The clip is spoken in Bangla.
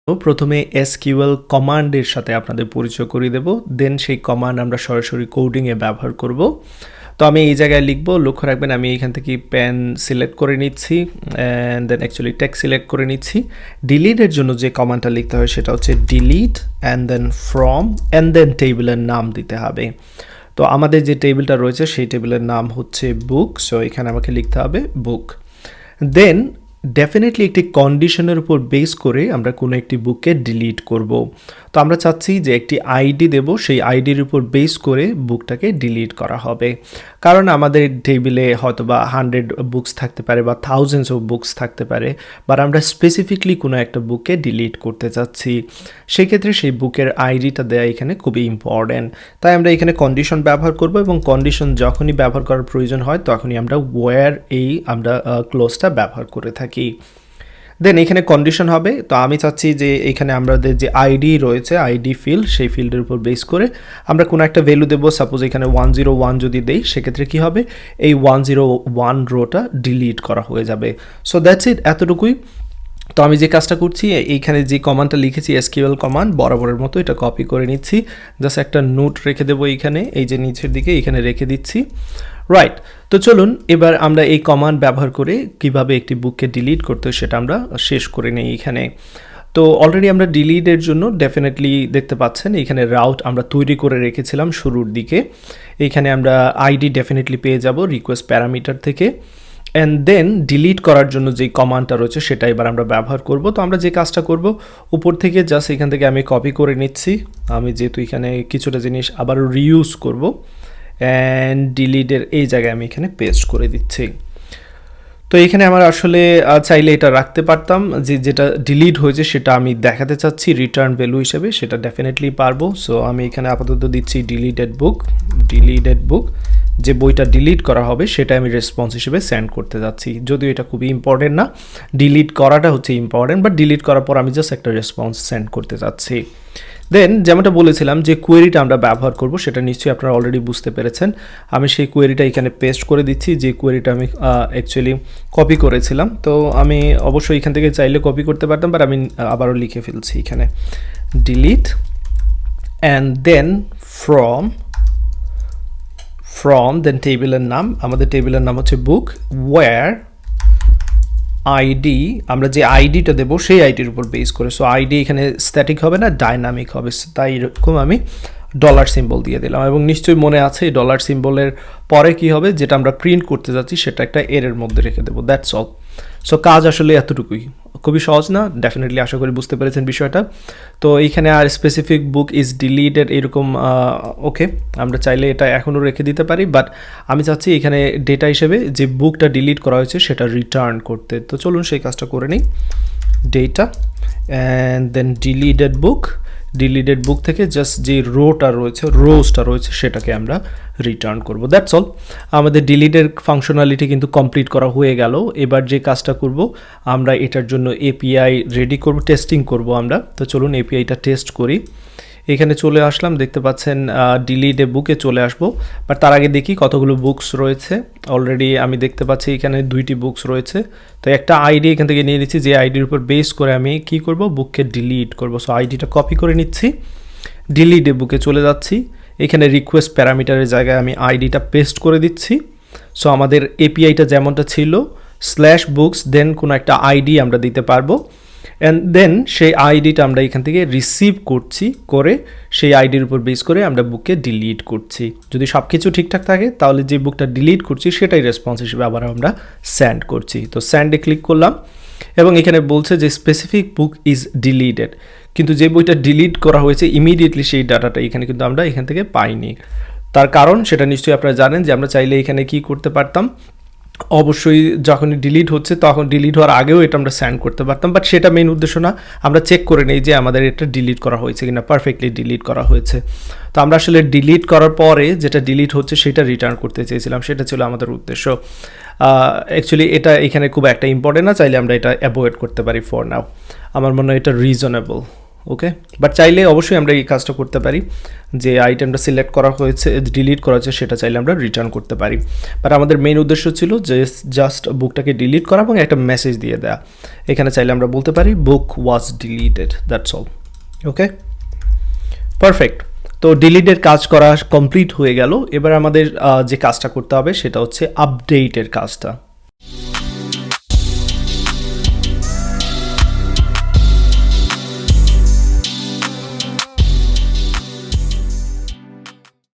প্রথমে এসকিউএল কমান্ডের সাথে আপনাদের পরিচয় করিয়ে দেব, দেন সেই কমান্ড আমরা সরাসরি কোডিংয়ে ব্যবহার করব। তো আমি এই জায়গায় লিখব, লক্ষ্য রাখবেন আমি এখান থেকে পেন সিলেক্ট করে নিচ্ছি and then actually text select করে নিচ্ছি। ডিলিটের জন্য যে কমান্ডটা লিখতে হয় সেটা হচ্ছে delete and then from and then টেবিলের নাম দিতে হবে। তো আমাদের যে টেবিলটা রয়েছে সেই টেবিলের নাম হচ্ছে বুক, সো এখানে আমাকে লিখতে হবে বুক। দেন ডেফিনেটলি একটি কন্ডিশনের উপর বেস করে আমরা কোনো একটি বুককে ডিলিট করব। তো আমরা চাচ্ছি যে একটি আইডি দেব, সেই আইডির উপর বেস করে বুকটাকে ডিলিট করা হবে। কারণ আমাদের টেবিলে হয়তো বা 100 বুকস থাকতে পারে বা থাউজেন্ডস অফ বুকস থাকতে পারে, বাট আমরা স্পেসিফিকলি কোনো একটা বুককে ডিলিট করতে চাচ্ছি। সেক্ষেত্রে সেই বুকের আইডিটা দেওয়া এখানে খুবই ইম্পর্ট্যান্ট। তাই আমরা এখানে কন্ডিশন ব্যবহার করব এবং কন্ডিশন যখনই ব্যবহার করার প্রয়োজন হয় তখনই আমরা ওয়্যার আমরা ক্লোজটা ব্যবহার করে থাকি। দেন এখানে কন্ডিশন হবে। তো আমি চাচ্ছি যে এখানে আমাদের যে আইডি রয়েছে, আইডি ফিল্ড, সেই ফিল্ডের উপর বেস করে আমরা কোনো একটা ভ্যালু দেবো। সাপোজ এখানে 101 যদি দেই, সেক্ষেত্রে কি হবে, এই 101 রোটা ডিলিট করা হয়ে যাবে। সো দ্যাটস ইট, এতটুকুই। তো আমি যে কাজটা করছি, এইখানে যে কমান্ডটা লিখেছি এসকিউএল কমান্ড, বরাবরের মতো এটা কপি করে নিচ্ছি, জাস্ট একটা নোট রেখে দেবো এইখানে, এই যে নিচের দিকে এখানে রেখে দিচ্ছি। রাইট, তো চলুন এবার আমরা এই কমান্ড ব্যবহার করে কিভাবে একটি বুককে ডিলিট করতে হয় সেটা আমরা শেষ করে নেই এখানে। তো অলরেডি আমরা ডিলিটের জন্য ডেফিনেটলি দেখতে পাচ্ছেন এখানে রাউট আমরা তৈরি করে রেখেছিলাম শুরুর দিকে। এখানে আমরা আইডি ডেফিনেটলি পেয়ে যাব রিকোয়েস্ট প্যারামিটার থেকে। অ্যান্ড দেন ডিলিট করার জন্য যে কমান্ডটা রয়েছে সেটা এবার আমরা ব্যবহার করব। তো আমরা যে কাজটা করব, উপর থেকে জাস্ট এখান থেকে আমি কপি করে নিচ্ছি, আমি যেহেতু এখানে কিছুটা জিনিস আবার রিইউজ করব, অ্যান্ড ডিলিটের এই জায়গায় আমি এখানে পেস্ট করে দিচ্ছি। তো এখানে আমার আসলে চাইলে এটা রাখতে পারতাম, যেটা ডিলিট হয়েছে সেটা আমি দেখাতে চাচ্ছি রিটার্ন ভ্যালু হিসেবে, সেটা ডেফিনেটলি পারবো। সো আমি এখানে আপাতত দিচ্ছি ডিলিটেড বুক, যে বইটা ডিলিট করা হবে সেটা আমি রেসপন্স হিসেবে সেন্ড করতে যাচ্ছি। যদিও এটা খুবই ইম্পর্টেন্ট না, ডিলিট করাটা হচ্ছে ইম্পর্টেন্ট, বাট ডিলিট করার পর আমি জাস্ট একটা রেসপন্স সেন্ড করতে যাচ্ছি। দেন যেমনটা বলেছিলাম যে কোয়েরিটা আমরা ব্যবহার করব সেটা নিশ্চয়ই আপনারা অলরেডি বুঝতে পেরেছেন। আমি সেই কোয়েরিটা এখানে পেস্ট করে দিচ্ছি, যে কোয়েরিটা আমি অ্যাকচুয়ালি কপি করেছিলাম। তো আমি অবশ্যই এখান থেকে চাইলে কপি করতে পারতাম, বাট আমি আবারও লিখে ফেলছি এখানে ডিলিট অ্যান্ড দেন ফ্রম দেন টেবিলের নাম, আমাদের টেবিলের নাম হচ্ছে বুক, ওয়্যার আইডি, আমরা যে আইডিটা দেবো সেই আইডির উপর বেস করে। সো আইডি এখানে স্ট্যাটিক হবে না, ডাইনামিক হবে। তাই এরকম আমি ডলার সিম্বল দিয়ে দিলাম, এবং নিশ্চয়ই মনে আছে এই ডলার সিম্বলের পরে কি হবে, যেটা আমরা প্রিন্ট করতে যাচ্ছি সেটা একটা এর মধ্যে রেখে দেবো। That's all. সো কাজ আসলে এতটুকুই, খুবই সহজ না? ডেফিনেটলি আশা করি বুঝতে পেরেছেন বিষয়টা। তো এইখানে আর স্পেসিফিক বুক ইজ ডিলিটেড এরকম ওকে, আমরা চাইলে এটা এখনও রেখে দিতে পারি, বাট আমি চাচ্ছি এখানে ডেটা হিসেবে যে বুকটা ডিলিট করা হয়েছে সেটা রিটার্ন করতে। তো চলুন সেই কাজটা করে নিই। ডেটা অ্যান্ড দেন ডিলিটেড বুক থেকে জাস্ট যে রোজটা রয়েছে সেটাকে আমরা রিটার্ন করব। That's all. আমাদের ডিলিটের ফাংশনালিটি কিন্তু কমপ্লিট করা হয়ে গেল। এবার যে কাজটা করব, আমরা এটার জন্য এপিআই রেডি করব, টেস্টিং করব আমরা। তো চলুন এপিআইটা টেস্ট করি। এখানে চলে আসলাম, দেখতে পাচ্ছেন ডিলিটে বুকে চলে আসবো, বাট তার আগে দেখি কতগুলো বুকস রয়েছে। অলরেডি আমি দেখতে পাচ্ছি এখানে 2টি বুকস রয়েছে। তো একটা আইডি এখান থেকে নিয়ে নিচ্ছি, যে আইডির উপর বেস করে আমি কি করব, বুককে ডিলিট করব। সো আইডিটা কপি করে নিচ্ছি, ডিলিটে বুকে চলে যাচ্ছি, এখানে রিকোয়েস্ট প্যারামিটারের জায়গায় আমি আইডিটা পেস্ট করে দিচ্ছি। সো আমাদের এপিআইটা যেমনটা ছিল /books দেন কোনো একটা আইডি আমরা দিতে পারবো, অ্যান্ড দেন সেই আইডিটা আমরা এখান থেকে রিসিভ করে সেই আইডির উপর বেস করে আমরা বুককে ডিলিট করছি। যদি সব কিছু ঠিকঠাক থাকে তাহলে যে বুকটা ডিলিট করছি সেটাই রেসপন্স হিসেবে আবার আমরা সেন্ড করছি। তো সেন্ডে ক্লিক করলাম, এবং এখানে বলছে যে স্পেসিফিক বুক ইজ ডিলিটেড, কিন্তু যে বইটা ডিলিট করা হয়েছে ইমিডিয়েটলি সেই ডাটাটা এখানে কিন্তু আমরা এখান থেকে পাইনি। তার কারণ সেটা নিশ্চয়ই আপনারা জানেন, যে আমরা চাইলে এখানে কি করতে পারতাম, অবশ্যই যখনই ডিলিট হচ্ছে তখন ডিলিট হওয়ার আগেও এটা আমরা সেন্ড করতে পারতাম, বাট সেটা মেইন উদ্দেশ্য না। আমরা চেক করে নিই যে আমাদের এটা ডিলিট করা হয়েছে কিনা, পারফেক্টলি ডিলিট করা হয়েছে। তো আমরা আসলে ডিলিট করার পরে যেটা ডিলিট হচ্ছে সেটা রিটার্ন করতে চেয়েছিলাম, সেটা ছিল আমাদের উদ্দেশ্য। অ্যাকচুয়ালি এটা এখানে খুব একটা ইম্পর্টেন্ট না, চাইলে আমরা এটা অ্যাভয়েড করতে পারি ফর নাও। আমার মনে হয় এটা রিজনেবল। ওকে, বাট চাইলে অবশ্যই আমরা এই কাজটা করতে পারি যে আইটেমটা সিলেক্ট করা হয়েছে, ডিলিট করা হয়েছে, সেটা চাইলে আমরা রিটার্ন করতে পারি। বাট আমাদের মেইন উদ্দেশ্য ছিল যে জাস্ট বুকটাকে ডিলিট করা এবং একটা মেসেজ দিয়ে দেওয়া। এখানে চাইলে আমরা বলতে পারি book was deleted, that's all. Okay, perfect. তো ডিলিটের কাজ করা কমপ্লিট হয়ে গেল। এবার আমাদের যে কাজটা করতে হবে সেটা হচ্ছে আপডেটের কাজটা।